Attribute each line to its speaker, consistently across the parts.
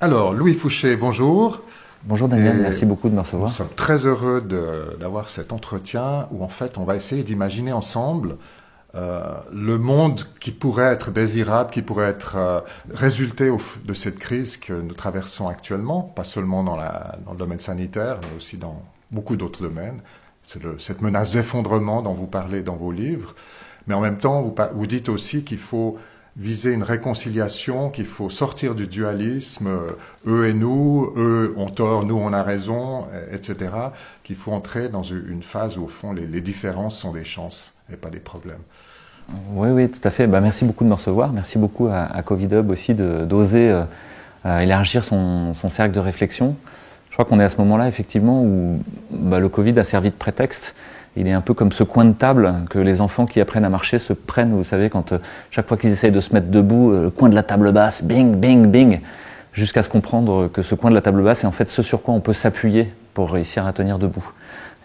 Speaker 1: Alors, Louis Fouché, bonjour.
Speaker 2: Bonjour Daniel, merci beaucoup de me
Speaker 1: Nous
Speaker 2: recevoir.
Speaker 1: sommes très heureux d'avoir cet entretien où en fait on va essayer d'imaginer ensemble le monde qui pourrait être désirable, qui pourrait être résulté de cette crise que nous traversons actuellement, pas seulement dans le domaine sanitaire, mais aussi dans beaucoup d'autres domaines. C'est cette menace d'effondrement dont vous parlez dans vos livres. Mais en même temps, vous dites aussi qu'il faut viser une réconciliation, qu'il faut sortir du dualisme, eux et nous, eux ont tort, nous on a raison, etc. Qu'il faut entrer dans une phase où au fond les différences sont des chances et pas des problèmes.
Speaker 2: Oui, tout à fait. Merci beaucoup de me recevoir. Merci beaucoup à Covid Hub aussi d'oser élargir son cercle de réflexion. Je crois qu'on est à ce moment-là effectivement où le Covid a servi de prétexte. Il est un peu comme ce coin de table que les enfants qui apprennent à marcher se prennent, vous savez, quand chaque fois qu'ils essayent de se mettre debout, le coin de la table basse, bing, bing, bing, jusqu'à se comprendre que ce coin de la table basse est en fait ce sur quoi on peut s'appuyer pour réussir à tenir debout.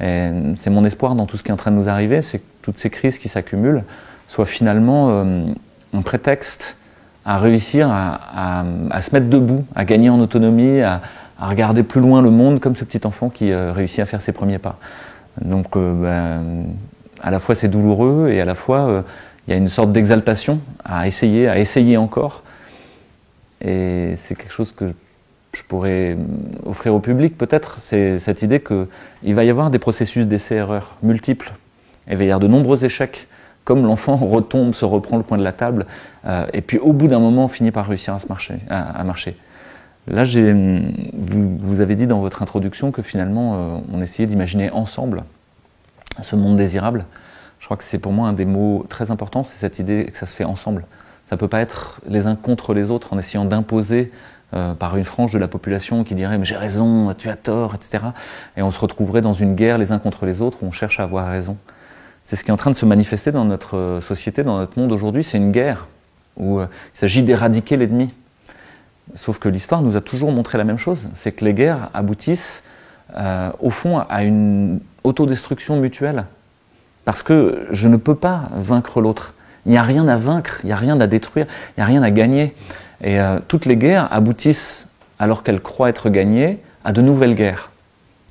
Speaker 2: Et c'est mon espoir dans tout ce qui est en train de nous arriver, c'est que toutes ces crises qui s'accumulent soient finalement un prétexte à réussir à se mettre debout, à gagner en autonomie, à regarder plus loin le monde comme ce petit enfant qui réussit à faire ses premiers pas. Donc à la fois c'est douloureux et à la fois il y a une sorte d'exaltation à essayer encore. Et c'est quelque chose que je pourrais offrir au public peut-être, c'est cette idée qu'il va y avoir des processus d'essai-erreur multiples. Et il va y avoir de nombreux échecs, comme l'enfant retombe, se reprend le coin de la table, et puis au bout d'un moment on finit par réussir à marcher. Là, vous avez dit dans votre introduction que finalement, on essayait d'imaginer ensemble ce monde désirable. Je crois que c'est pour moi un des mots très importants, c'est cette idée que ça se fait ensemble. Ça ne peut pas être les uns contre les autres en essayant d'imposer par une frange de la population qui dirait « mais j'ai raison, tu as tort », etc. Et on se retrouverait dans une guerre les uns contre les autres où on cherche à avoir raison. C'est ce qui est en train de se manifester dans notre société, dans notre monde aujourd'hui, c'est une guerre où il s'agit d'éradiquer l'ennemi. Sauf que l'histoire nous a toujours montré la même chose, c'est que les guerres aboutissent au fond à une autodestruction mutuelle. Parce que je ne peux pas vaincre l'autre. Il n'y a rien à vaincre, il n'y a rien à détruire, il n'y a rien à gagner. Et toutes les guerres aboutissent, alors qu'elles croient être gagnées, à de nouvelles guerres.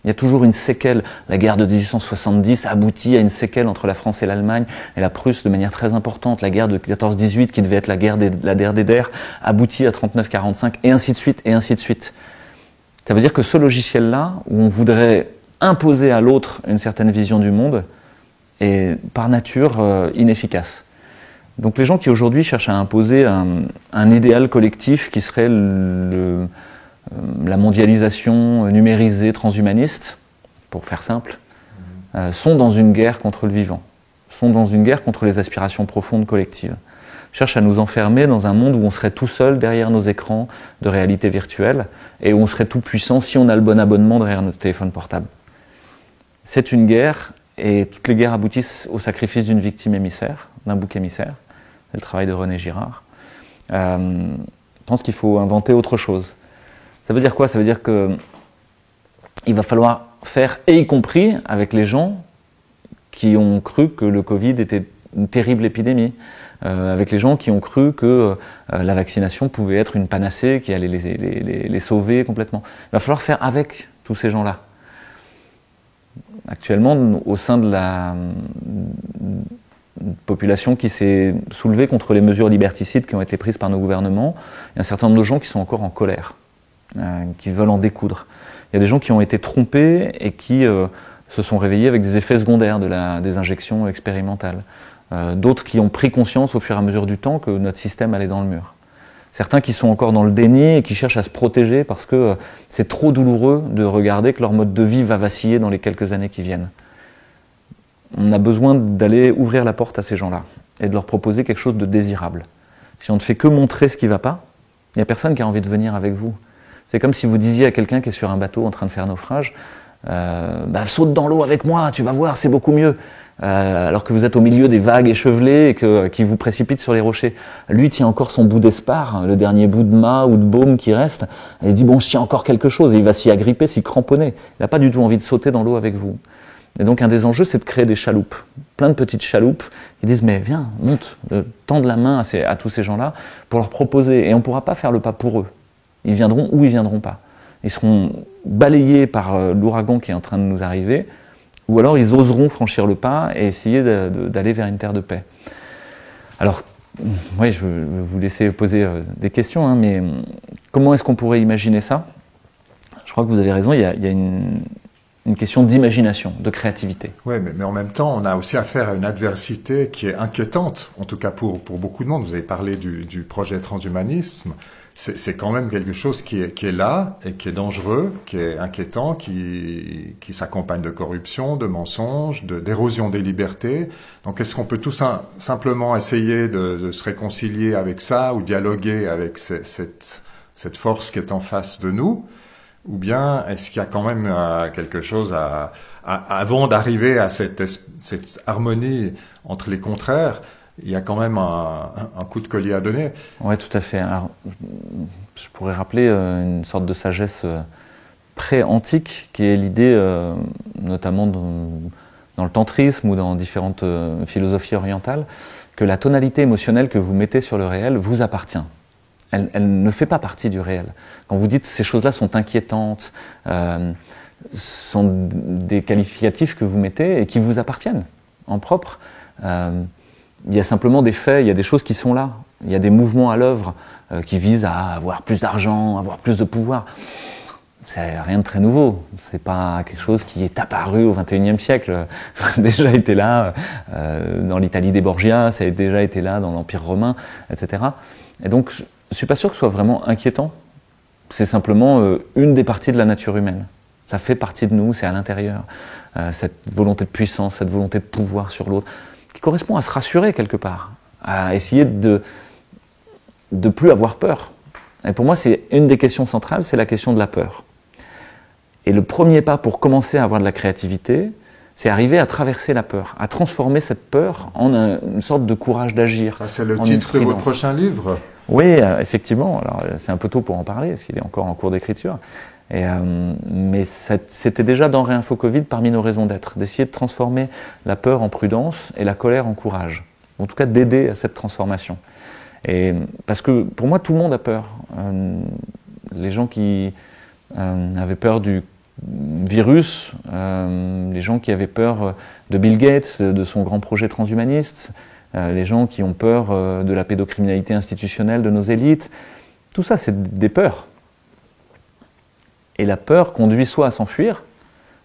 Speaker 2: Il y a toujours une séquelle. La guerre de 1870 aboutit à une séquelle entre la France et l'Allemagne et la Prusse de manière très importante. La guerre de 14-18, qui devait être la guerre des der, aboutit à 39-45 et ainsi de suite, et ainsi de suite. Ça veut dire que ce logiciel-là, où on voudrait imposer à l'autre une certaine vision du monde, est par nature inefficace. Donc les gens qui aujourd'hui cherchent à imposer un idéal collectif qui serait la mondialisation numérisée transhumaniste, pour faire simple, sont dans une guerre contre le vivant, sont dans une guerre contre les aspirations profondes collectives. Cherchent à nous enfermer dans un monde où on serait tout seul derrière nos écrans de réalité virtuelle et où on serait tout puissant si on a le bon abonnement derrière notre téléphone portable. C'est une guerre et toutes les guerres aboutissent au sacrifice d'une victime émissaire, d'un bouc émissaire. C'est le travail de René Girard. Je pense qu'il faut inventer autre chose. Ça veut dire quoi? Ça veut dire qu'il va falloir faire, et y compris avec les gens qui ont cru que le Covid était une terrible épidémie, avec les gens qui ont cru que la vaccination pouvait être une panacée qui allait les sauver complètement. Il va falloir faire avec tous ces gens-là. Actuellement, au sein de la population qui s'est soulevée contre les mesures liberticides qui ont été prises par nos gouvernements, il y a un certain nombre de gens qui sont encore en colère, qui veulent en découdre. Il y a des gens qui ont été trompés et qui se sont réveillés avec des effets secondaires des injections expérimentales. D'autres qui ont pris conscience au fur et à mesure du temps que notre système allait dans le mur. Certains qui sont encore dans le déni et qui cherchent à se protéger parce que c'est trop douloureux de regarder que leur mode de vie va vaciller dans les quelques années qui viennent. On a besoin d'aller ouvrir la porte à ces gens-là et de leur proposer quelque chose de désirable. Si on ne fait que montrer ce qui ne va pas, il n'y a personne qui a envie de venir avec vous. C'est comme si vous disiez à quelqu'un qui est sur un bateau en train de faire naufrage, saute dans l'eau avec moi, tu vas voir, c'est beaucoup mieux. Alors que vous êtes au milieu des vagues échevelées et qui vous précipitent sur les rochers. Lui tient encore son bout d'espar, le dernier bout de mât ou de baume qui reste, et il dit bon, je tiens encore quelque chose, et il va s'y agripper, s'y cramponner. Il n'a pas du tout envie de sauter dans l'eau avec vous. Et donc un des enjeux, c'est de créer des chaloupes, plein de petites chaloupes, qui disent mais viens, monte, tendre la main à tous ces gens-là pour leur proposer, et on ne pourra pas faire le pas pour eux. Ils viendront ou ils viendront pas. Ils seront balayés par l'ouragan qui est en train de nous arriver, ou alors ils oseront franchir le pas et essayer d'aller vers une terre de paix. Alors, oui, je vais vous laisser poser des questions, hein, mais comment est-ce qu'on pourrait imaginer ça? Je crois que vous avez raison, il y a une question d'imagination, de créativité.
Speaker 1: Oui, mais en même temps, on a aussi affaire à une adversité qui est inquiétante, en tout cas pour beaucoup de monde. Vous avez parlé du projet transhumanisme. C'est quand même quelque chose qui est là et qui est dangereux, qui est inquiétant, qui s'accompagne de corruption, de mensonges, d'érosion des libertés. Donc est-ce qu'on peut tout simplement essayer de se réconcilier avec ça ou dialoguer avec cette force qui est en face de nous? Ou bien est-ce qu'il y a quand même quelque chose avant d'arriver à cette harmonie entre les contraires? Il y a quand même un coup de collier à donner.
Speaker 2: Oui, tout à fait. Alors, je pourrais rappeler une sorte de sagesse pré-antique qui est l'idée, notamment dans le tantrisme ou dans différentes philosophies orientales, que la tonalité émotionnelle que vous mettez sur le réel vous appartient. Elle ne fait pas partie du réel. Quand vous dites ces choses-là sont inquiétantes, sont des qualificatifs que vous mettez et qui vous appartiennent en propre. Il y a simplement des faits, il y a des choses qui sont là. Il y a des mouvements à l'œuvre qui visent à avoir plus d'argent, avoir plus de pouvoir. C'est rien de très nouveau. C'est pas quelque chose qui est apparu au XXIe siècle. Ça a déjà été là dans l'Italie des Borgia, ça a déjà été là dans l'Empire romain, etc. Et donc, je suis pas sûr que ce soit vraiment inquiétant. C'est simplement une des parties de la nature humaine. Ça fait partie de nous, c'est à l'intérieur. Cette volonté de puissance, cette volonté de pouvoir sur l'autre, qui correspond à se rassurer quelque part, à essayer de plus avoir peur. Et pour moi, c'est une des questions centrales, c'est la question de la peur. Et le premier pas pour commencer à avoir de la créativité, c'est arriver à traverser la peur, à transformer cette peur en une sorte de courage d'agir.
Speaker 1: Ça, c'est le titre de votre prochain livre.
Speaker 2: Oui, effectivement. Alors, c'est un peu tôt pour en parler, parce qu'il est encore en cours d'écriture. Mais c'était déjà dans Réinfo Covid parmi nos raisons d'être, d'essayer de transformer la peur en prudence et la colère en courage. En tout cas, d'aider à cette transformation. Et parce que pour moi, tout le monde a peur. Les gens qui avaient peur du virus, les gens qui avaient peur de Bill Gates, de son grand projet transhumaniste, les gens qui ont peur de la pédocriminalité institutionnelle de nos élites, tout ça, c'est des peurs. Et la peur conduit soit à s'enfuir,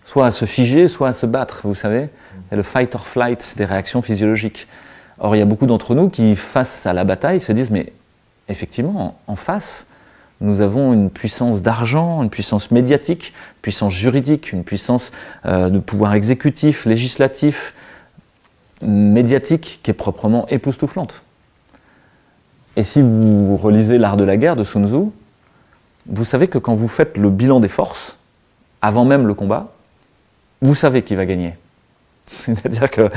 Speaker 2: soit à se figer, soit à se battre, vous savez. C'est le fight or flight des réactions physiologiques. Or, il y a beaucoup d'entre nous qui, face à la bataille, se disent « mais effectivement, en face, nous avons une puissance d'argent, une puissance médiatique, une puissance juridique, une puissance de pouvoir exécutif, législatif, médiatique, qui est proprement époustouflante. » Et si vous relisez L'Art de la guerre de Sun Tzu, vous savez que quand vous faites le bilan des forces, avant même le combat, vous savez qui va gagner. C'est-à-dire que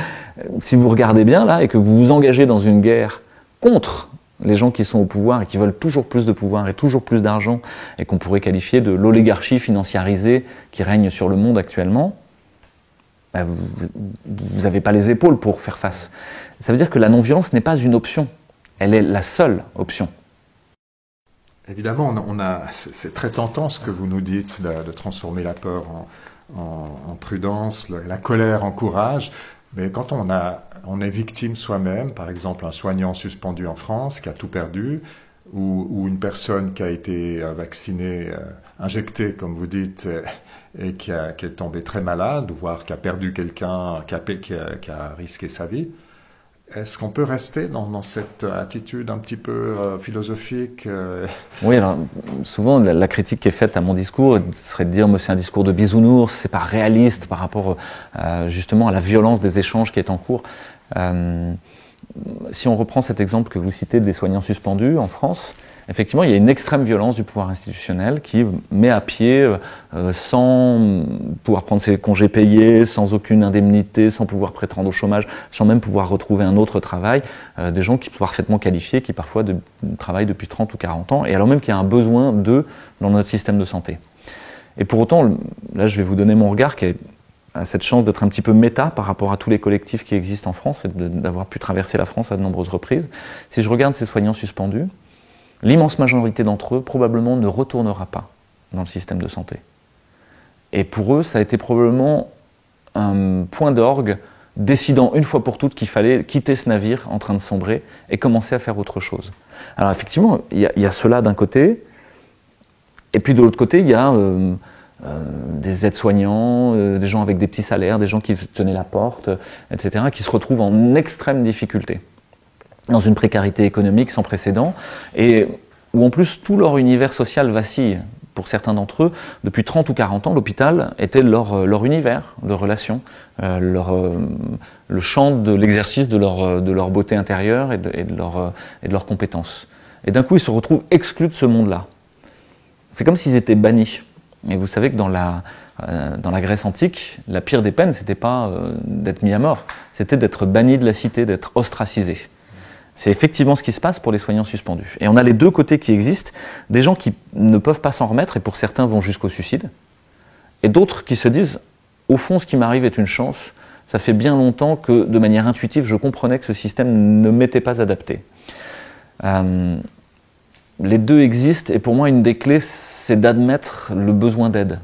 Speaker 2: si vous regardez bien là et que vous vous engagez dans une guerre contre les gens qui sont au pouvoir et qui veulent toujours plus de pouvoir et toujours plus d'argent et qu'on pourrait qualifier de l'oligarchie financiarisée qui règne sur le monde actuellement, ben vous n'avez pas les épaules pour faire face. Ça veut dire que la non-violence n'est pas une option, elle est la seule option.
Speaker 1: Évidemment, c'est très tentant ce que vous nous dites de transformer la peur en prudence, la colère en courage. Mais quand on est victime soi-même, par exemple un soignant suspendu en France qui a tout perdu, ou une personne qui a été vaccinée, injectée, comme vous dites, et qui est tombée très malade, voire qui a perdu quelqu'un, qui a risqué sa vie, est-ce qu'on peut rester dans cette attitude un petit peu philosophique
Speaker 2: Oui, alors souvent la critique qui est faite à mon discours serait de dire que c'est un discours de bisounours, c'est pas réaliste par rapport justement à la violence des échanges qui est en cours. Si on reprend cet exemple que vous citez des soignants suspendus en France, effectivement, il y a une extrême violence du pouvoir institutionnel qui met à pied, sans pouvoir prendre ses congés payés, sans aucune indemnité, sans pouvoir prétendre au chômage, sans même pouvoir retrouver un autre travail, des gens qui sont parfaitement qualifiés, qui parfois travaillent depuis 30 ou 40 ans, et alors même qu'il y a un besoin d'eux dans notre système de santé. Et pour autant, là je vais vous donner mon regard qui a cette chance d'être un petit peu méta par rapport à tous les collectifs qui existent en France et d'avoir pu traverser la France à de nombreuses reprises. Si je regarde ces soignants suspendus, l'immense majorité d'entre eux probablement ne retournera pas dans le système de santé. Et pour eux, ça a été probablement un point d'orgue décidant une fois pour toutes qu'il fallait quitter ce navire en train de sombrer et commencer à faire autre chose. Alors effectivement, il y a cela d'un côté, et puis de l'autre côté, il y a des aides-soignants, des gens avec des petits salaires, des gens qui tenaient la porte, etc., qui se retrouvent en extrême difficulté, dans une précarité économique sans précédent, et où en plus tout leur univers social vacille. Pour certains d'entre eux, depuis 30 ou 40 ans, l'hôpital était leur univers de relations, le champ de l'exercice de leur beauté intérieure et de leurs compétences. Et d'un coup, ils se retrouvent exclus de ce monde-là. C'est comme s'ils étaient bannis. Et vous savez que dans la Grèce antique, la pire des peines, c'était pas d'être mis à mort, c'était d'être banni de la cité, d'être ostracisé. C'est effectivement ce qui se passe pour les soignants suspendus. Et on a les deux côtés qui existent, des gens qui ne peuvent pas s'en remettre, et pour certains vont jusqu'au suicide, et d'autres qui se disent, au fond, ce qui m'arrive est une chance, ça fait bien longtemps que, de manière intuitive, je comprenais que ce système ne m'était pas adapté. Les deux existent, et pour moi, une des clés, c'est d'admettre le besoin d'aide.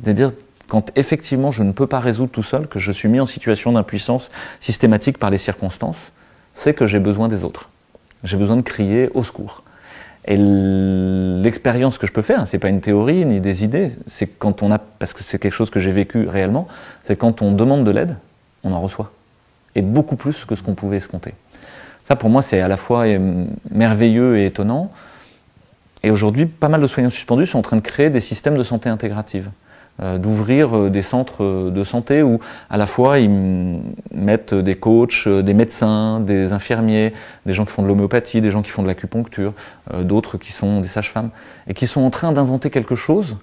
Speaker 2: C'est-à-dire, quand effectivement je ne peux pas résoudre tout seul, que je suis mis en situation d'impuissance systématique par les circonstances, c'est que j'ai besoin des autres. J'ai besoin de crier au secours. Et l'expérience que je peux faire, c'est pas une théorie ni des idées, c'est quand on a, parce que c'est quelque chose que j'ai vécu réellement, c'est quand on demande de l'aide, on en reçoit. Et beaucoup plus que ce qu'on pouvait escompter. Ça pour moi c'est à la fois merveilleux et étonnant. Et aujourd'hui, pas mal de soignants suspendus sont en train de créer des systèmes de santé intégrative. D'ouvrir des centres de santé où à la fois ils mettent des coachs, des médecins, des infirmiers, des gens qui font de l'homéopathie, des gens qui font de l'acupuncture, d'autres qui sont des sages-femmes, et qui sont en train d'inventer quelque chose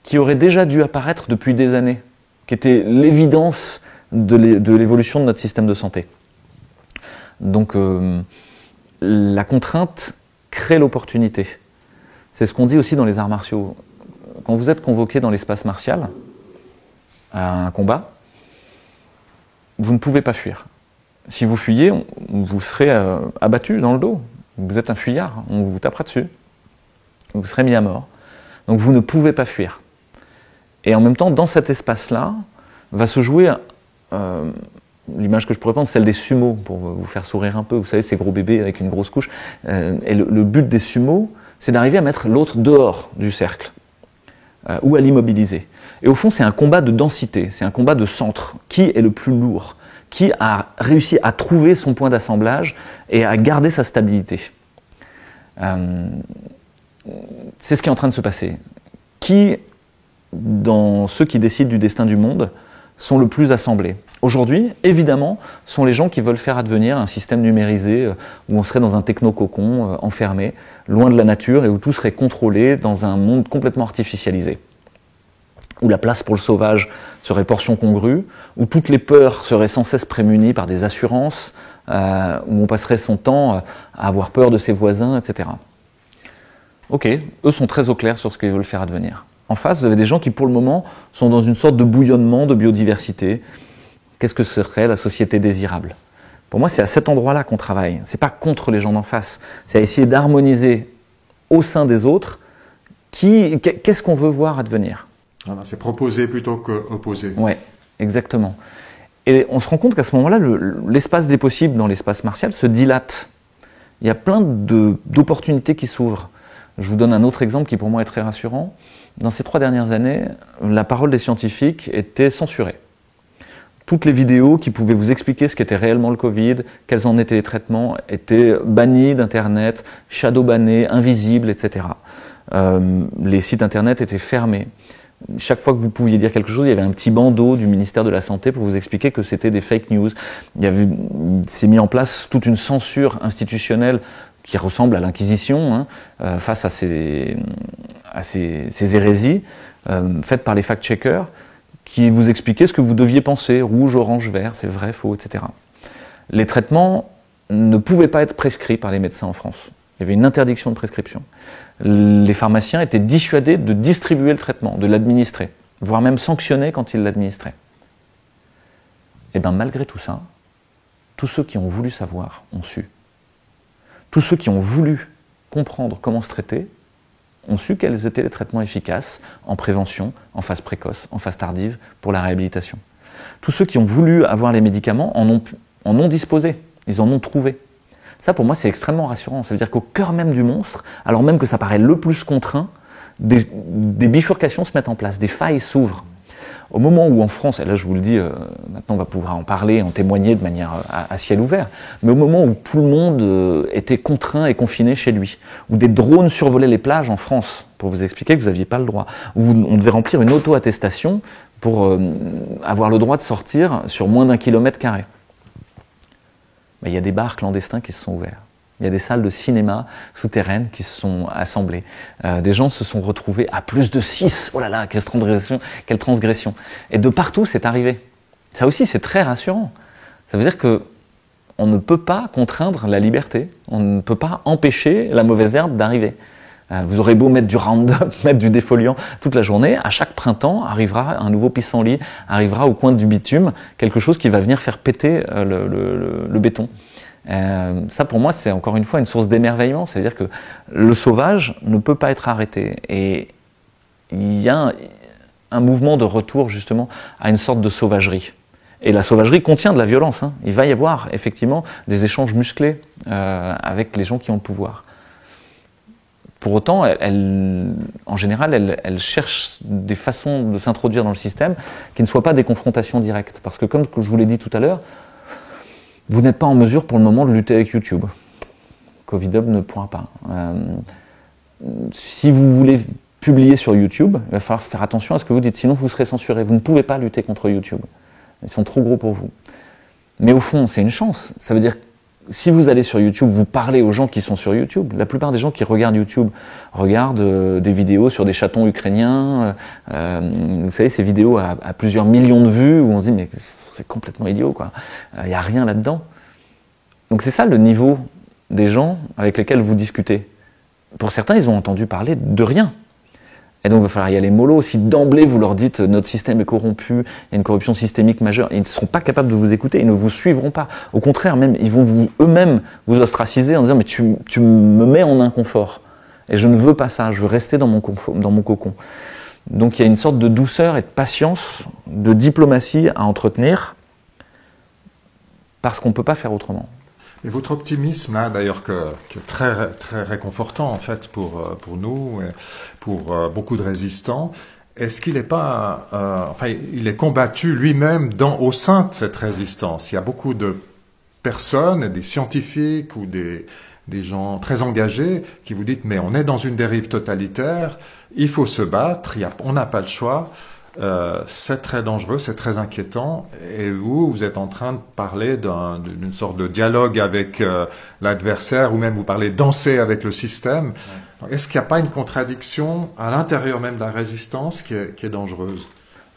Speaker 2: qui aurait déjà dû apparaître depuis des années, qui était l'évidence de l'évolution de notre système de santé. Donc la contrainte crée l'opportunité. C'est ce qu'on dit aussi dans les arts martiaux. Quand vous êtes convoqué dans l'espace martial à un combat, vous ne pouvez pas fuir. Si vous fuyez, vous serez abattu dans le dos. Vous êtes un fuyard, on vous tapera dessus. Vous serez mis à mort. Donc vous ne pouvez pas fuir. Et en même temps, dans cet espace-là, va se jouer l'image que je pourrais prendre, celle des sumos, pour vous faire sourire un peu. Vous savez, ces gros bébés avec une grosse couche. Et le but des sumos, c'est d'arriver à mettre l'autre dehors du cercle. Ou à l'immobiliser. Et au fond, c'est un combat de densité, c'est un combat de centre. Qui est le plus lourd? Qui a réussi à trouver son point d'assemblage et à garder sa stabilité? C'est ce qui est en train de se passer. Qui, dans ceux qui décident du destin du monde, sont le plus assemblés? Aujourd'hui, évidemment, sont les gens qui veulent faire advenir un système numérisé où on serait dans un techno-cocon enfermé, loin de la nature et où tout serait contrôlé dans un monde complètement artificialisé. Où la place pour le sauvage serait portion congrue, où toutes les peurs seraient sans cesse prémunies par des assurances, où on passerait son temps à avoir peur de ses voisins, etc. Ok, eux sont très au clair sur ce qu'ils veulent faire advenir. En face, vous avez des gens qui, pour le moment, sont dans une sorte de bouillonnement de biodiversité. Qu'est-ce que serait la société désirable? Pour moi, c'est à cet endroit-là qu'on travaille. C'est pas contre les gens d'en face. C'est à essayer d'harmoniser au sein des autres qu'est-ce qu'on veut voir advenir.
Speaker 1: Voilà, c'est proposer plutôt qu'opposer.
Speaker 2: Oui, exactement. Et on se rend compte qu'à ce moment-là, l'espace des possibles dans l'espace martial se dilate. Il y a plein d'opportunités qui s'ouvrent. Je vous donne un autre exemple qui pour moi est très rassurant. Dans ces 3 dernières années, la parole des scientifiques était censurée. Toutes les vidéos qui pouvaient vous expliquer ce qu'était réellement le Covid, quels en étaient les traitements, étaient bannies d'Internet, shadowbannées, invisibles, etc. Les sites Internet étaient fermés. Chaque fois que vous pouviez dire quelque chose, il y avait un petit bandeau du ministère de la Santé pour vous expliquer que c'était des fake news. Il s'est mis en place toute une censure institutionnelle qui ressemble à l'Inquisition, face à ces hérésies faites par les fact-checkers, qui vous expliquaient ce que vous deviez penser, rouge, orange, vert, c'est vrai, faux, etc. Les traitements ne pouvaient pas être prescrits par les médecins en France. Il y avait une interdiction de prescription. Les pharmaciens étaient dissuadés de distribuer le traitement, de l'administrer, voire même sanctionnés quand ils l'administraient. Et bien malgré tout ça, tous ceux qui ont voulu savoir ont su. Tous ceux qui ont voulu comprendre comment se traiter, ont su quels étaient les traitements efficaces en prévention, en phase précoce, en phase tardive, pour la réhabilitation. Tous ceux qui ont voulu avoir les médicaments en ont disposé, ils en ont trouvé. Ça, pour moi, c'est extrêmement rassurant. Ça veut dire qu'au cœur même du monstre, alors même que ça paraît le plus contraint, des bifurcations se mettent en place, des failles s'ouvrent. Au moment où en France, et là je vous le dis, maintenant on va pouvoir en parler, en témoigner de manière à ciel ouvert, mais au moment où tout le monde était contraint et confiné chez lui, où des drones survolaient les plages en France, pour vous expliquer que vous n'aviez pas le droit, où on devait remplir une auto-attestation pour avoir le droit de sortir sur moins d'1 km². Il y a des bars clandestins qui se sont ouverts. Il y a des salles de cinéma souterraines qui se sont assemblées. Des gens se sont retrouvés à plus de 6. Oh là là, quelle transgression. Et de partout, c'est arrivé. Ça aussi, c'est très rassurant. Ça veut dire que on ne peut pas contraindre la liberté. On ne peut pas empêcher la mauvaise herbe d'arriver. Vous aurez beau mettre du Roundup, mettre du défoliant toute la journée, à chaque printemps arrivera un nouveau pissenlit, arrivera au coin du bitume quelque chose qui va venir faire péter le béton. Ça, pour moi, c'est encore une fois une source d'émerveillement. C'est-à-dire que le sauvage ne peut pas être arrêté. Et il y a un mouvement de retour, justement, à une sorte de sauvagerie. Et la sauvagerie contient de la violence. Il va y avoir, effectivement, des échanges musclés avec les gens qui ont le pouvoir. Pour autant, en général, elle cherche des façons de s'introduire dans le système qui ne soient pas des confrontations directes. Parce que, comme je vous l'ai dit tout à l'heure, vous n'êtes pas en mesure pour le moment de lutter avec YouTube. Covidub ne pourra pas. Si vous voulez publier sur YouTube, il va falloir faire attention à ce que vous dites, sinon vous serez censuré. Vous ne pouvez pas lutter contre YouTube. Ils sont trop gros pour vous. Mais au fond, c'est une chance. Ça veut dire que si vous allez sur YouTube, vous parlez aux gens qui sont sur YouTube. La plupart des gens qui regardent YouTube regardent des vidéos sur des chatons ukrainiens. Vous savez, ces vidéos à plusieurs millions de vues où on se dit mais c'est complètement idiot, quoi. Il n'y a rien là-dedans. Donc c'est ça le niveau des gens avec lesquels vous discutez. Pour certains, ils ont entendu parler de rien. Et donc il va falloir y aller mollo. Si d'emblée vous leur dites notre système est corrompu, il y a une corruption systémique majeure, ils ne seront pas capables de vous écouter, ils ne vous suivront pas. Au contraire, même, ils vont eux-mêmes vous ostraciser en disant mais tu me mets en inconfort. Et je ne veux pas ça, je veux rester dans mon cocon. Donc il y a une sorte de douceur et de patience, de diplomatie à entretenir, parce qu'on ne peut pas faire autrement.
Speaker 1: Et votre optimisme, là, d'ailleurs, qui est très, très réconfortant, en fait, pour nous, et pour beaucoup de résistants, est-ce qu'il n'est pas... il est combattu lui-même au sein de cette résistance. Il y a beaucoup de personnes, des scientifiques ou des gens très engagés qui vous disent « mais on est dans une dérive totalitaire, il faut se battre, on n'a pas le choix ». C'est très dangereux, c'est très inquiétant, et vous êtes en train de parler d'une sorte de dialogue avec l'adversaire, ou même vous parlez danser avec le système. Ouais. Est-ce qu'il n'y a pas une contradiction à l'intérieur même de la résistance qui est dangereuse ?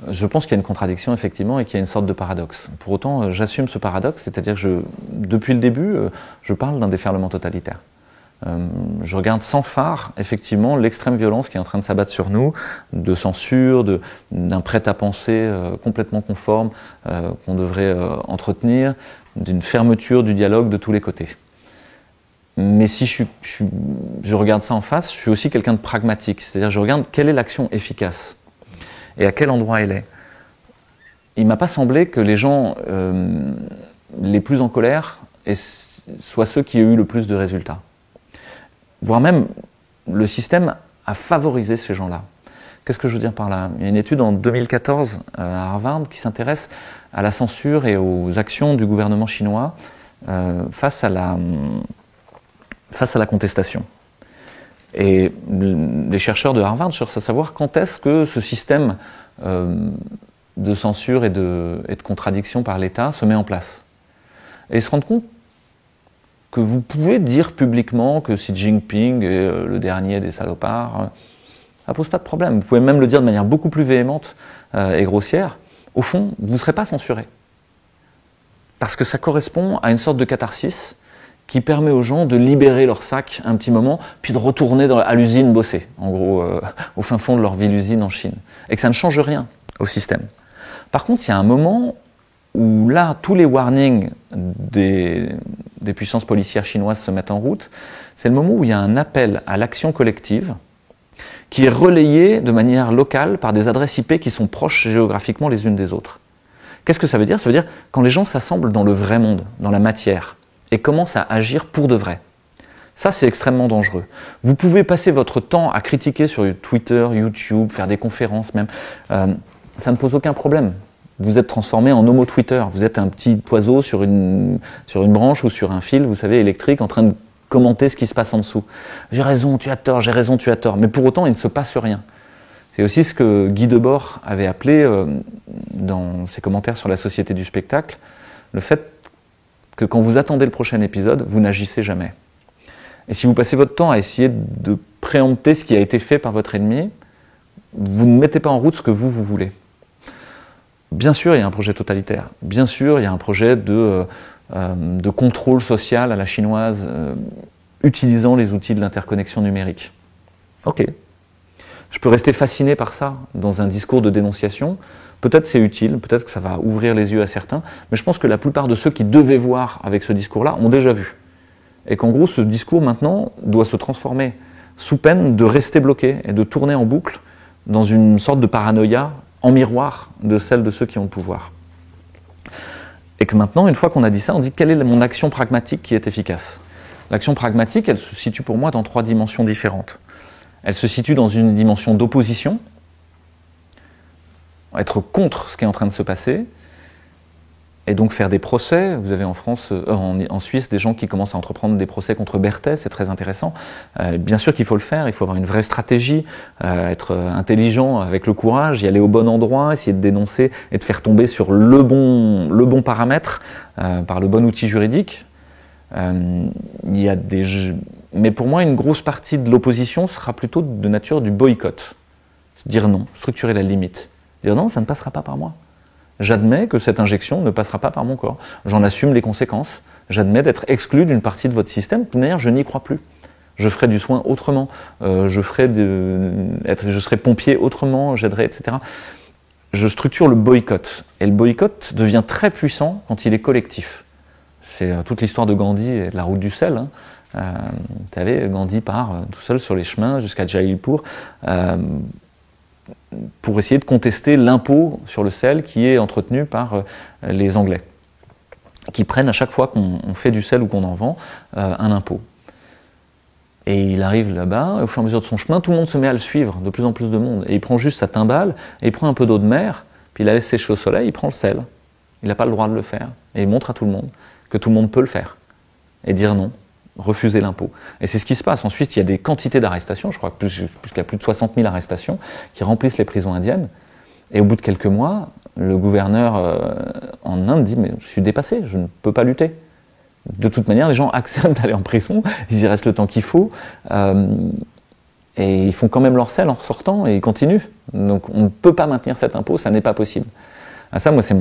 Speaker 2: Je pense qu'il y a une contradiction, effectivement, et qu'il y a une sorte de paradoxe. Pour autant, j'assume ce paradoxe, c'est-à-dire que depuis le début, je parle d'un déferlement totalitaire. Je regarde sans phare, effectivement, l'extrême violence qui est en train de s'abattre sur nous, de censure, d'un prêt-à-penser complètement conforme qu'on devrait entretenir, d'une fermeture du dialogue de tous les côtés. Mais si je regarde ça en face, je suis aussi quelqu'un de pragmatique, c'est-à-dire je regarde quelle est l'action efficace et à quel endroit elle est. Il ne m'a pas semblé que les gens les plus en colère soient ceux qui ont eu le plus de résultats. Voire même, le système a favorisé ces gens-là. Qu'est-ce que je veux dire par là ? Il y a une étude en 2014 à Harvard qui s'intéresse à la censure et aux actions du gouvernement chinois face à la contestation. Et les chercheurs de Harvard cherchent à savoir quand est-ce que ce système de censure et de contradiction par l'État se met en place. Et ils se rendent compte que vous pouvez dire publiquement que Xi Jinping est le dernier des salopards, ça pose pas de problème. Vous pouvez même le dire de manière beaucoup plus véhémente et grossière. Au fond, vous ne serez pas censuré. Parce que ça correspond à une sorte de catharsis qui permet aux gens de libérer leur sac un petit moment, puis de retourner à l'usine bosser, en gros, au fin fond de leur ville-usine en Chine. Et que ça ne change rien au système. Par contre, il y a un moment où là, tous les warnings des puissances policières chinoises se mettent en route, c'est le moment où il y a un appel à l'action collective qui est relayé de manière locale par des adresses IP qui sont proches géographiquement les unes des autres. Qu'est-ce que ça veut dire? Ça veut dire quand les gens s'assemblent dans le vrai monde, dans la matière, et commencent à agir pour de vrai. Ça, c'est extrêmement dangereux. Vous pouvez passer votre temps à critiquer sur Twitter, YouTube, faire des conférences même. Ça ne pose aucun problème. Vous êtes transformé en homo Twitter. Vous êtes un petit oiseau sur une branche ou sur un fil, vous savez, électrique, en train de commenter ce qui se passe en dessous. J'ai raison, tu as tort, j'ai raison, tu as tort. Mais pour autant, il ne se passe rien. C'est aussi ce que Guy Debord avait appelé, dans ses commentaires sur la société du spectacle, le fait que quand vous attendez le prochain épisode, vous n'agissez jamais. Et si vous passez votre temps à essayer de préempter ce qui a été fait par votre ennemi, vous ne mettez pas en route ce que vous voulez. Bien sûr, il y a un projet totalitaire. Bien sûr, il y a un projet de contrôle social à la chinoise, utilisant les outils de l'interconnexion numérique. Ok. Je peux rester fasciné par ça dans un discours de dénonciation. Peut-être c'est utile, peut-être que ça va ouvrir les yeux à certains, mais je pense que la plupart de ceux qui devaient voir avec ce discours-là ont déjà vu. Et qu'en gros, ce discours maintenant doit se transformer sous peine de rester bloqué et de tourner en boucle dans une sorte de paranoïa en miroir de celle de ceux qui ont le pouvoir. Et que maintenant, une fois qu'on a dit ça, on dit quelle est mon action pragmatique qui est efficace. L'action pragmatique, elle se situe pour moi dans 3 dimensions différentes. Elle se situe dans une dimension d'opposition, être contre ce qui est en train de se passer, et donc faire des procès. Vous avez en France, en Suisse, des gens qui commencent à entreprendre des procès contre Berthet, c'est très intéressant. Bien sûr qu'il faut le faire, il faut avoir une vraie stratégie, être intelligent avec le courage, y aller au bon endroit, essayer de dénoncer et de faire tomber sur le bon paramètre par le bon outil juridique. Mais pour moi, une grosse partie de l'opposition sera plutôt de nature du boycott. Dire non, structurer la limite. Dire non, ça ne passera pas par moi. J'admets que cette injection ne passera pas par mon corps. J'en assume les conséquences. J'admets d'être exclu d'une partie de votre système. De toute manière, je n'y crois plus. Je ferai du soin autrement. Je serai pompier autrement. J'aiderai, etc. Je structure le boycott. Et le boycott devient très puissant quand il est collectif. C'est toute l'histoire de Gandhi et de la route du sel. Vous savez, Gandhi part tout seul sur les chemins jusqu'à Jaipur pour essayer de contester l'impôt sur le sel qui est entretenu par les Anglais, qui prennent à chaque fois qu'on fait du sel ou qu'on en vend un impôt. Et il arrive là-bas, et au fur et à mesure de son chemin, tout le monde se met à le suivre, de plus en plus de monde. Et il prend juste sa timbale, et il prend un peu d'eau de mer, puis il la laisse sécher au soleil, il prend le sel. Il n'a pas le droit de le faire. Et il montre à tout le monde que tout le monde peut le faire. Et dire non, refuser l'impôt. Et c'est ce qui se passe. En Suisse, il y a des quantités d'arrestations, je crois qu'il y a plus de 60 000 arrestations, qui remplissent les prisons indiennes. Et au bout de quelques mois, le gouverneur en Inde dit « mais je suis dépassé, je ne peux pas lutter ». De toute manière, les gens acceptent d'aller en prison, ils y restent le temps qu'il faut, et ils font quand même leur sel en ressortant, et ils continuent. Donc on ne peut pas maintenir cet impôt, ça n'est pas possible. Ah, ça, moi, c'est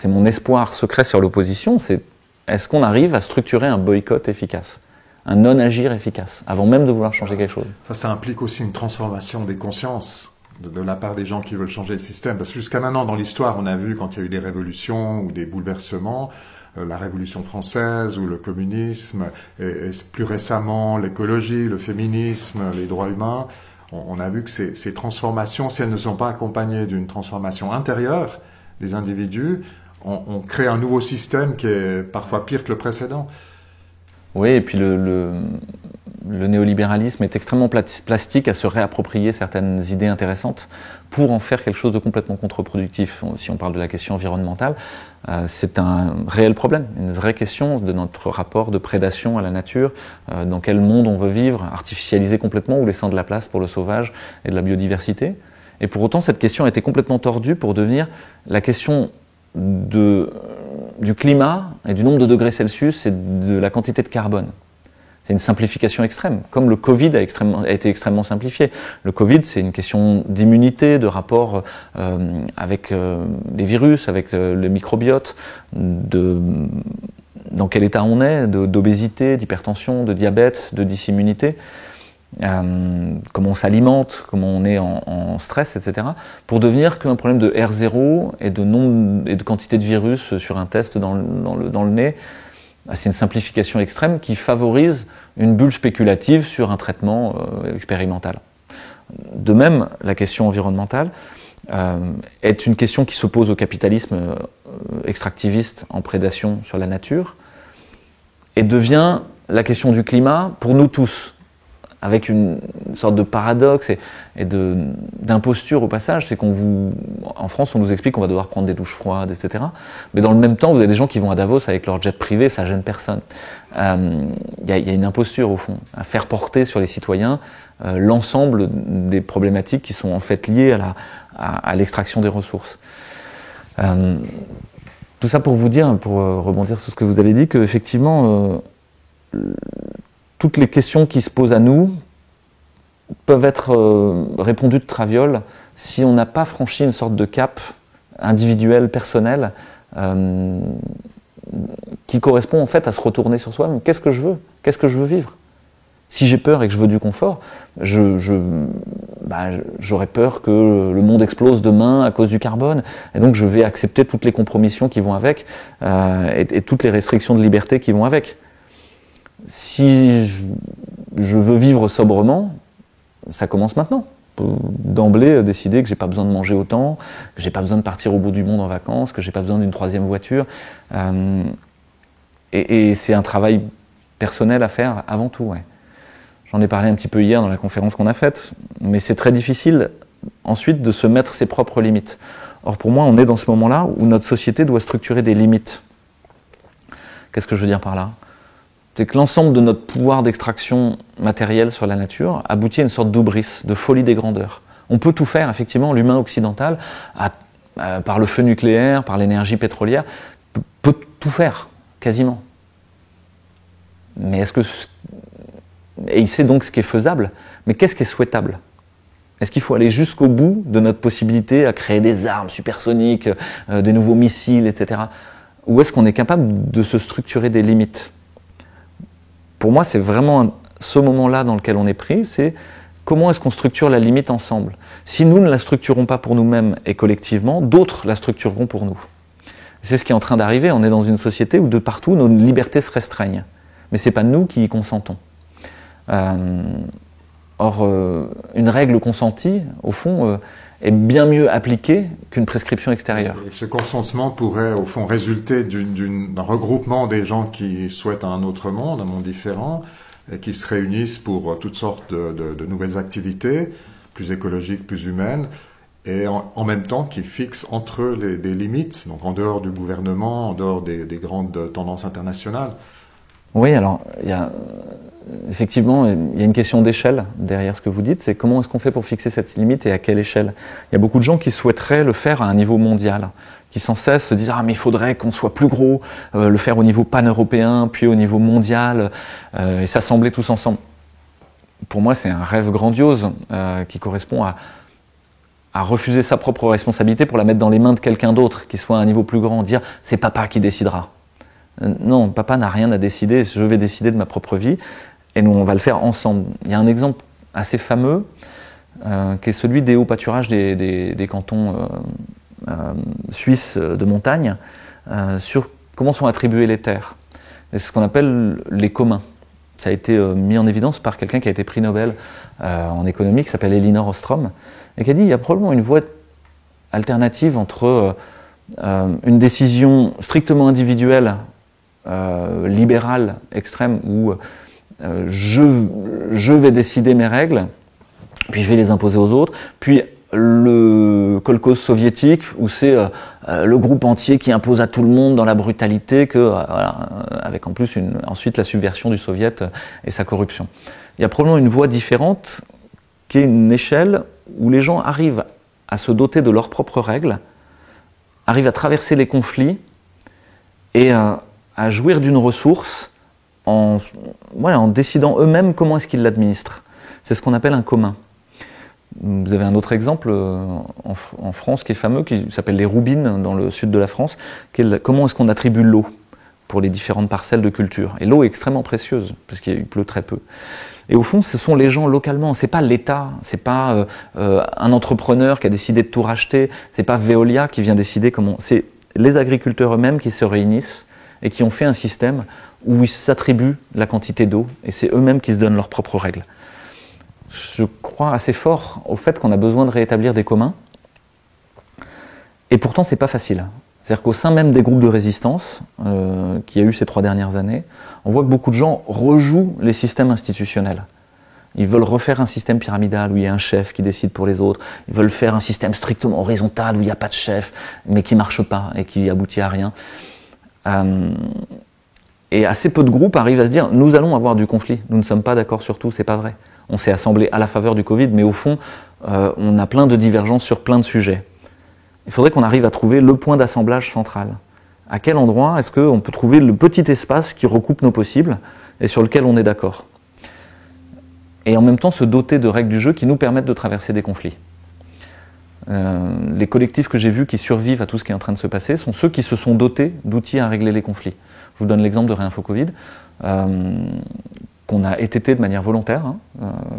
Speaker 2: mon espoir secret sur l'opposition, c'est est-ce qu'on arrive à structurer un boycott efficace, un non-agir efficace, avant même de vouloir changer quelque chose.
Speaker 1: Ça implique aussi une transformation des consciences de la part des gens qui veulent changer le système. Parce que jusqu'à maintenant, dans l'histoire, on a vu quand il y a eu des révolutions ou des bouleversements, la Révolution française ou le communisme, et plus récemment l'écologie, le féminisme, les droits humains, on a vu que ces transformations, si elles ne sont pas accompagnées d'une transformation intérieure des individus, on crée un nouveau système qui est parfois pire que le précédent.
Speaker 2: Oui, et puis le néolibéralisme est extrêmement plastique à se réapproprier certaines idées intéressantes pour en faire quelque chose de complètement contre-productif. Si on parle de la question environnementale, c'est un réel problème, une vraie question de notre rapport de prédation à la nature, dans quel monde on veut vivre, artificialisé complètement ou laissant de la place pour le sauvage et de la biodiversité. Et pour autant, cette question a été complètement tordue pour devenir la question du climat et du nombre de degrés Celsius et de la quantité de carbone. C'est une simplification extrême, comme le Covid a été extrêmement simplifié. Le Covid, c'est une question d'immunité, de rapport avec les virus, avec le microbiote, dans quel état on est, d'obésité, d'hypertension, de diabète, de dysimmunité. comment on s'alimente, comment on est en stress, etc., pour devenir qu'un problème de R0 et de quantité de virus sur un test dans le nez. C'est une simplification extrême qui favorise une bulle spéculative sur un traitement expérimental. De même, la question environnementale est une question qui s'oppose au capitalisme extractiviste en prédation sur la nature et devient la question du climat pour nous tous, avec une sorte de paradoxe et d'imposture au passage. C'est en France, on nous explique qu'on va devoir prendre des douches froides, etc. Mais dans le même temps, vous avez des gens qui vont à Davos avec leur jet privé, ça gêne personne. Il y a une imposture au fond, à faire porter sur les citoyens l'ensemble des problématiques qui sont en fait liées à l'extraction des ressources. Tout ça pour vous dire, pour rebondir sur ce que vous avez dit, qu'effectivement, toutes les questions qui se posent à nous peuvent être répondues de traviole si on n'a pas franchi une sorte de cap individuel, personnel, qui correspond en fait à se retourner sur soi. Mais qu'est-ce que je veux ? Qu'est-ce que je veux vivre ? Si j'ai peur et que je veux du confort, j'aurais peur que le monde explose demain à cause du carbone, et donc je vais accepter toutes les compromissions qui vont avec, et toutes les restrictions de liberté qui vont avec. Si je veux vivre sobrement, ça commence maintenant. D'emblée, décider que j'ai pas besoin de manger autant, que j'ai pas besoin de partir au bout du monde en vacances, que j'ai pas besoin d'une troisième voiture. Et c'est un travail personnel à faire avant tout. Ouais. J'en ai parlé un petit peu hier dans la conférence qu'on a faite, mais c'est très difficile ensuite de se mettre ses propres limites. Or pour moi, on est dans ce moment-là où notre société doit structurer des limites. Qu'est-ce que je veux dire par là ? C'est que l'ensemble de notre pouvoir d'extraction matérielle sur la nature aboutit à une sorte d'hubris, de folie des grandeurs. On peut tout faire, effectivement, l'humain occidental, par le feu nucléaire, par l'énergie pétrolière, peut tout faire, quasiment. Mais et il sait donc ce qui est faisable, mais qu'est-ce qui est souhaitable ? Est-ce qu'il faut aller jusqu'au bout de notre possibilité à créer des armes supersoniques, des nouveaux missiles, etc. Ou est-ce qu'on est capable de se structurer des limites ? Pour moi, c'est vraiment ce moment-là dans lequel on est pris, c'est comment est-ce qu'on structure la limite ensemble ? Si nous ne la structurons pas pour nous-mêmes et collectivement, d'autres la structureront pour nous. C'est ce qui est en train d'arriver. On est dans une société où de partout, nos libertés se restreignent. Mais ce n'est pas nous qui y consentons. Or, une règle consentie, au fond, est bien mieux appliquée qu'une prescription extérieure.
Speaker 1: Et ce consentement pourrait, au fond, résulter d'un regroupement des gens qui souhaitent un autre monde, un monde différent, et qui se réunissent pour toutes sortes de nouvelles activités, plus écologiques, plus humaines, et en même temps qui fixent entre eux des limites, donc en dehors du gouvernement, en dehors des grandes tendances internationales.
Speaker 2: Oui, alors, effectivement, il y a une question d'échelle derrière ce que vous dites, c'est comment est-ce qu'on fait pour fixer cette limite et à quelle échelle ? Il y a beaucoup de gens qui souhaiteraient le faire à un niveau mondial, qui sans cesse se disent « Ah, mais il faudrait qu'on soit plus gros, le faire au niveau pan-européen, puis au niveau mondial, et s'assembler tous ensemble. » Pour moi, c'est un rêve grandiose qui correspond à refuser sa propre responsabilité pour la mettre dans les mains de quelqu'un d'autre, qui soit à un niveau plus grand, dire « C'est papa qui décidera ». Non, papa n'a rien à décider, je vais décider de ma propre vie, et nous on va le faire ensemble. Il y a un exemple assez fameux, qui est celui des hauts pâturages des cantons suisses de montagne, sur comment sont attribuées les terres. C'est ce qu'on appelle les communs. Ça a été mis en évidence par quelqu'un qui a été prix Nobel en économie, qui s'appelle Elinor Ostrom, et qui a dit il y a probablement une voie alternative entre une décision strictement individuelle, libérale, extrême, où je vais décider mes règles, puis je vais les imposer aux autres, puis le kolkhoz soviétique, où c'est le groupe entier qui impose à tout le monde dans la brutalité, voilà, avec en plus ensuite la subversion du soviet et sa corruption. Il y a probablement une voie différente, qui est une échelle où les gens arrivent à se doter de leurs propres règles, arrivent à traverser les conflits et à jouir d'une ressource en décidant eux-mêmes comment est-ce qu'ils l'administrent. C'est ce qu'on appelle un commun. Vous avez un autre exemple en France qui est fameux, qui s'appelle les Roubines, dans le sud de la France, qui est comment est-ce qu'on attribue l'eau. pour les différentes parcelles de culture. Et l'eau est extrêmement précieuse, parce qu'il pleut très peu. Et au fond, ce sont les gens localement, c'est pas l'État, c'est pas un entrepreneur qui a décidé de tout racheter, c'est pas Veolia qui vient décider comment... C'est les agriculteurs eux-mêmes qui se réunissent et qui ont fait un système où ils s'attribuent la quantité d'eau, et c'est eux-mêmes qui se donnent leurs propres règles. Je crois assez fort au fait qu'on a besoin de rétablir des communs, et pourtant c'est pas facile. C'est-à-dire qu'au sein même des groupes de résistance qu'il y a eu ces 3 dernières années, on voit que beaucoup de gens rejouent les systèmes institutionnels. Ils veulent refaire un système pyramidal où il y a un chef qui décide pour les autres. Ils veulent faire un système strictement horizontal où il n'y a pas de chef, mais qui ne marche pas et qui aboutit à rien. Et assez peu de groupes arrivent à se dire « nous allons avoir du conflit, nous ne sommes pas d'accord sur tout, c'est pas vrai ». On s'est assemblé à la faveur du Covid, mais au fond, on a plein de divergences sur plein de sujets. Il faudrait qu'on arrive à trouver le point d'assemblage central. À quel endroit est-ce qu'on peut trouver le petit espace qui recoupe nos possibles et sur lequel on est d'accord? Et en même temps se doter de règles du jeu qui nous permettent de traverser des conflits. Les collectifs que j'ai vus qui survivent à tout ce qui est en train de se passer sont ceux qui se sont dotés d'outils à régler les conflits. Je vous donne l'exemple de Réinfo Covid, qu'on a étêté de manière volontaire,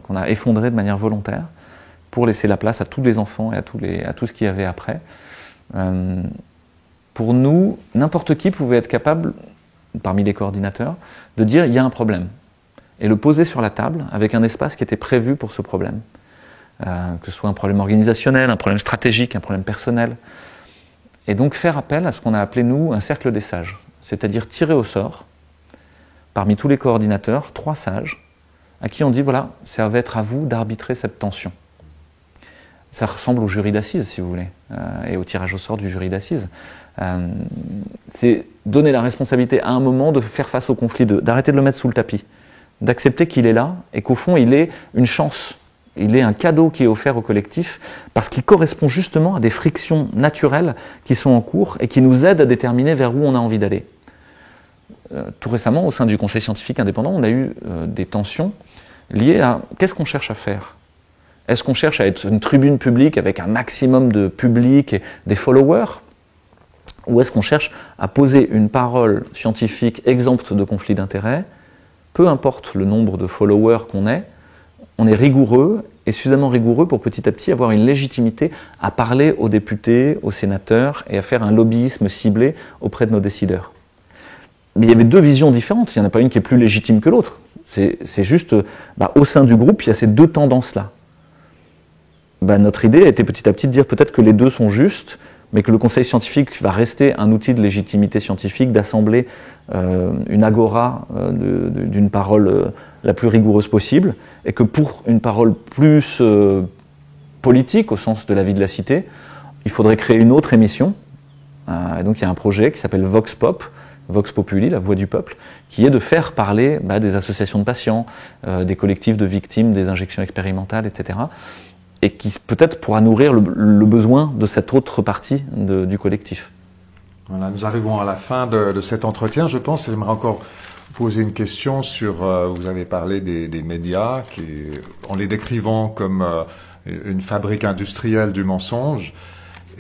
Speaker 2: qu'on a effondré de manière volontaire, pour laisser la place à tous les enfants et à tout ce qu'il y avait après. Pour nous, n'importe qui pouvait être capable, parmi les coordinateurs, de dire il y a un problème, et le poser sur la table avec un espace qui était prévu pour ce problème. Que ce soit un problème organisationnel, un problème stratégique, un problème personnel. Et donc faire appel à ce qu'on a appelé, nous, un cercle des sages. C'est-à-dire tirer au sort, parmi tous les coordinateurs, 3 sages, à qui on dit, voilà, ça va être à vous d'arbitrer cette tension. Ça ressemble au jury d'assises, si vous voulez, et au tirage au sort du jury d'assises. C'est donner la responsabilité à un moment de faire face au conflit, d'arrêter de le mettre sous le tapis, d'accepter qu'il est là, et qu'au fond, il est une chance. Il est un cadeau qui est offert au collectif parce qu'il correspond justement à des frictions naturelles qui sont en cours et qui nous aident à déterminer vers où on a envie d'aller. Tout récemment, au sein du Conseil scientifique indépendant, on a eu des tensions liées à qu'est-ce qu'on cherche à faire. Est-ce qu'on cherche à être une tribune publique avec un maximum de public et des followers? Ou est-ce qu'on cherche à poser une parole scientifique exempte de conflit d'intérêts? Peu importe le nombre de followers qu'on est, on est rigoureux et suffisamment rigoureux pour petit à petit avoir une légitimité à parler aux députés, aux sénateurs et à faire un lobbyisme ciblé auprès de nos décideurs. Mais il y avait 2 visions différentes, il n'y en a pas une qui est plus légitime que l'autre. C'est juste, au sein du groupe, il y a ces 2 tendances-là. Notre idée a été petit à petit de dire peut-être que les 2 sont justes, mais que le conseil scientifique va rester un outil de légitimité scientifique, d'assembler une agora d'une parole la plus rigoureuse possible, et que pour une parole plus politique, au sens de la vie de la cité, il faudrait créer une autre émission. Et donc il y a un projet qui s'appelle Vox Pop, Vox Populi, la voix du peuple, qui est de faire parler des associations de patients, des collectifs de victimes des injections expérimentales, etc., et qui peut-être pourra nourrir le besoin de cette autre partie du collectif.
Speaker 1: Voilà, nous arrivons à la fin de cet entretien, je pense. J'aimerais encore poser une question sur, vous avez parlé des médias, en les décrivant comme une fabrique industrielle du mensonge.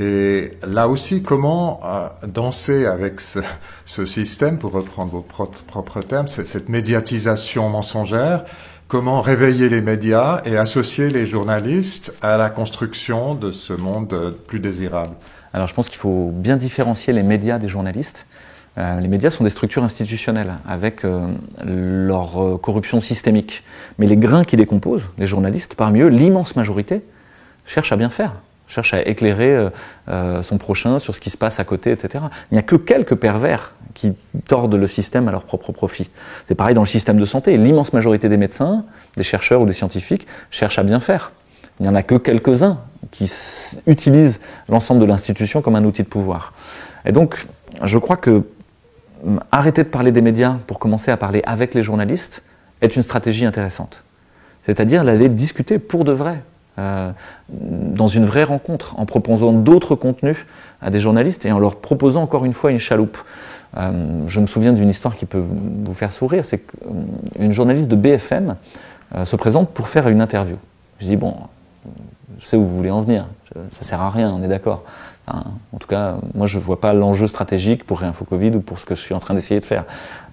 Speaker 1: Et là aussi, comment danser avec ce système, pour reprendre vos propres termes, cette médiatisation mensongère? Comment réveiller les médias et associer les journalistes à la construction de ce monde plus désirable?
Speaker 2: Alors je pense qu'il faut bien différencier les médias des journalistes. Les médias sont des structures institutionnelles avec leur corruption systémique. Mais les grains qui les composent, les journalistes, parmi eux, l'immense majorité, cherchent à bien faire, cherchent à éclairer son prochain sur ce qui se passe à côté, etc. Il n'y a que quelques pervers qui tordent le système à leur propre profit. C'est pareil dans le système de santé. L'immense majorité des médecins, des chercheurs ou des scientifiques cherchent à bien faire. Il n'y en a que quelques-uns qui utilisent l'ensemble de l'institution comme un outil de pouvoir. Et donc, je crois que arrêter de parler des médias pour commencer à parler avec les journalistes est une stratégie intéressante. C'est-à-dire d'aller discuter pour de vrai, dans une vraie rencontre, en proposant d'autres contenus à des journalistes et en leur proposant encore une fois une chaloupe. Je me souviens d'une histoire qui peut vous faire sourire, c'est qu'une journaliste de BFM se présente pour faire une interview. Je dis, bon, je sais où vous voulez en venir, ça sert à rien, on est d'accord. Enfin, en tout cas, moi je ne vois pas l'enjeu stratégique pour Réinfo Covid ou pour ce que je suis en train d'essayer de faire.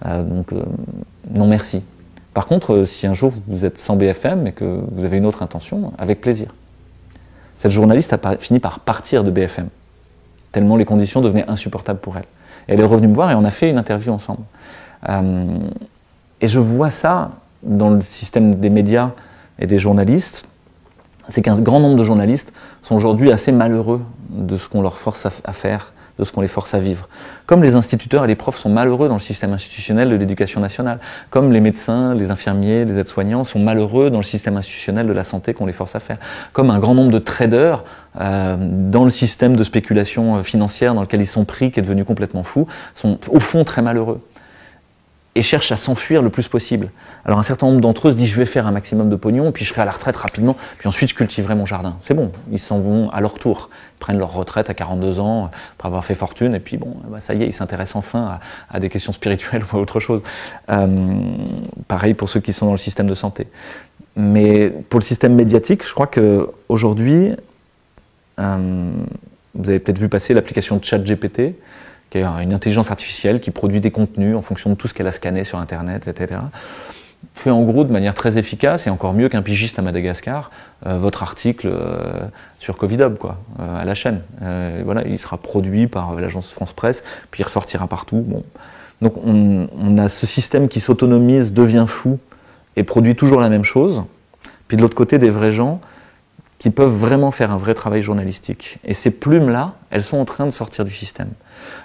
Speaker 2: Non merci. Par contre, si un jour vous êtes sans BFM et que vous avez une autre intention, avec plaisir. Cette journaliste a fini par partir de BFM, tellement les conditions devenaient insupportables pour elle. Et elle est revenue me voir et on a fait une interview ensemble. Et je vois ça dans le système des médias et des journalistes, c'est qu'un grand nombre de journalistes sont aujourd'hui assez malheureux de ce qu'on leur force à faire, de ce qu'on les force à vivre. Comme les instituteurs et les profs sont malheureux dans le système institutionnel de l'éducation nationale, comme les médecins, les infirmiers, les aides-soignants sont malheureux dans le système institutionnel de la santé qu'on les force à faire, comme un grand nombre de traders dans le système de spéculation financière dans lequel ils sont pris, qui est devenu complètement fou, sont au fond très malheureux et cherchent à s'enfuir le plus possible. Alors un certain nombre d'entre eux se disent je vais faire un maximum de pognon, puis je serai à la retraite rapidement, puis ensuite je cultiverai mon jardin. C'est bon, ils s'en vont à leur tour, ils prennent leur retraite à 42 ans après avoir fait fortune, et puis bon, bah ça y est, ils s'intéressent enfin à des questions spirituelles ou à autre chose. Pareil pour ceux qui sont dans le système de santé. Mais pour le système médiatique, je crois qu'aujourd'hui, vous avez peut-être vu passer l'application de ChatGPT, qui est une intelligence artificielle qui produit des contenus en fonction de tout ce qu'elle a scanné sur Internet, etc. Fait en gros de manière très efficace et encore mieux qu'un pigiste à Madagascar, votre article sur Covidub, quoi, à la chaîne. Voilà, il sera produit par l'agence France Presse, puis il ressortira partout. Bon. Donc on a ce système qui s'autonomise, devient fou et produit toujours la même chose. Puis de l'autre côté, des vrais gens qui peuvent vraiment faire un vrai travail journalistique. Et ces plumes-là, elles sont en train de sortir du système.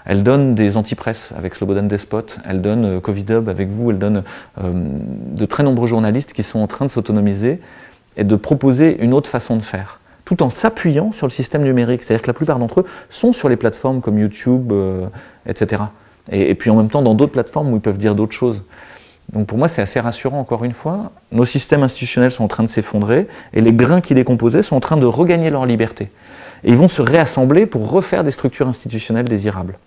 Speaker 2: Elles donnent des antipresses avec Slobodan Despot, elles donnent Covidub avec vous, elles donnent de très nombreux journalistes qui sont en train de s'autonomiser et de proposer une autre façon de faire, tout en s'appuyant sur le système numérique. C'est-à-dire que la plupart d'entre eux sont sur les plateformes comme YouTube, etc. Et puis en même temps dans d'autres plateformes où ils peuvent dire d'autres choses. Donc pour moi, c'est assez rassurant, encore une fois. Nos systèmes institutionnels sont en train de s'effondrer et les grains qui les composaient sont en train de regagner leur liberté. Et ils vont se réassembler pour refaire des structures institutionnelles désirables.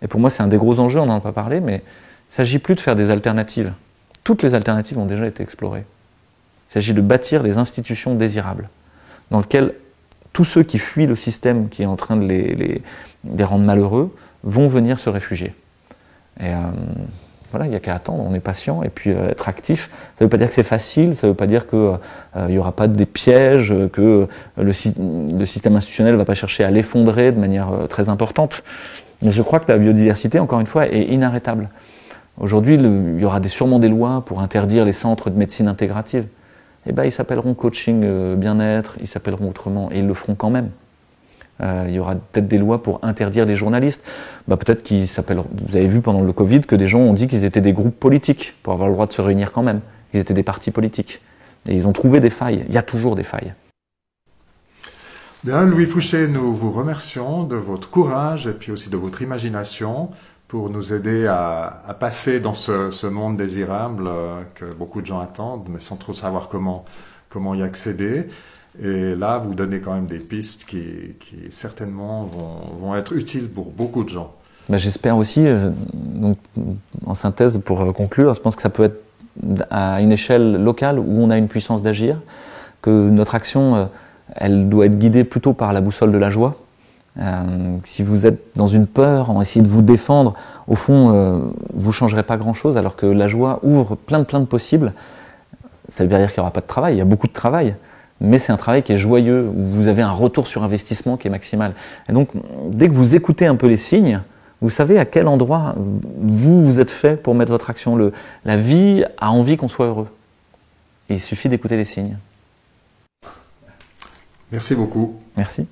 Speaker 2: Et pour moi, c'est un des gros enjeux, on n'en a pas parlé, mais il ne s'agit plus de faire des alternatives. Toutes les alternatives ont déjà été explorées. Il s'agit de bâtir des institutions désirables, dans lesquelles tous ceux qui fuient le système qui est en train de les rendre malheureux vont venir se réfugier. Et voilà, il n'y a qu'à attendre, on est patient, et puis être actif. Ça ne veut pas dire que c'est facile, ça ne veut pas dire qu'il n'y aura pas des pièges, que le système institutionnel ne va pas chercher à l'effondrer de manière très importante. Mais je crois que la biodiversité, encore une fois, est inarrêtable. Aujourd'hui, il y aura sûrement des lois pour interdire les centres de médecine intégrative. Eh bien, ils s'appelleront coaching bien-être, ils s'appelleront autrement, et ils le feront quand même. Il y aura peut-être des lois pour interdire les journalistes. Peut-être qu'ils s'appellent. Vous avez vu pendant le Covid que des gens ont dit qu'ils étaient des groupes politiques pour avoir le droit de se réunir quand même. Ils étaient des partis politiques. Et ils ont trouvé des failles. Il y a toujours des failles.
Speaker 1: Bien, Louis Fouché, nous vous remercions de votre courage et puis aussi de votre imagination pour nous aider à passer dans ce monde désirable que beaucoup de gens attendent, mais sans trop savoir comment y accéder. Et là, vous donnez quand même des pistes qui certainement vont être utiles pour beaucoup de gens.
Speaker 2: J'espère aussi, donc, en synthèse pour conclure, je pense que ça peut être à une échelle locale où on a une puissance d'agir, que notre action, elle doit être guidée plutôt par la boussole de la joie. Si vous êtes dans une peur, en essayant de vous défendre, au fond, vous ne changerez pas grand-chose, alors que la joie ouvre plein de possibles. Ça veut dire qu'il n'y aura pas de travail, il y a beaucoup de travail. Mais c'est un travail qui est joyeux, où vous avez un retour sur investissement qui est maximal. Et donc, dès que vous écoutez un peu les signes, vous savez à quel endroit vous êtes fait pour mettre votre action. La vie a envie qu'on soit heureux. Et il suffit d'écouter les signes.
Speaker 1: Merci beaucoup.
Speaker 2: Merci.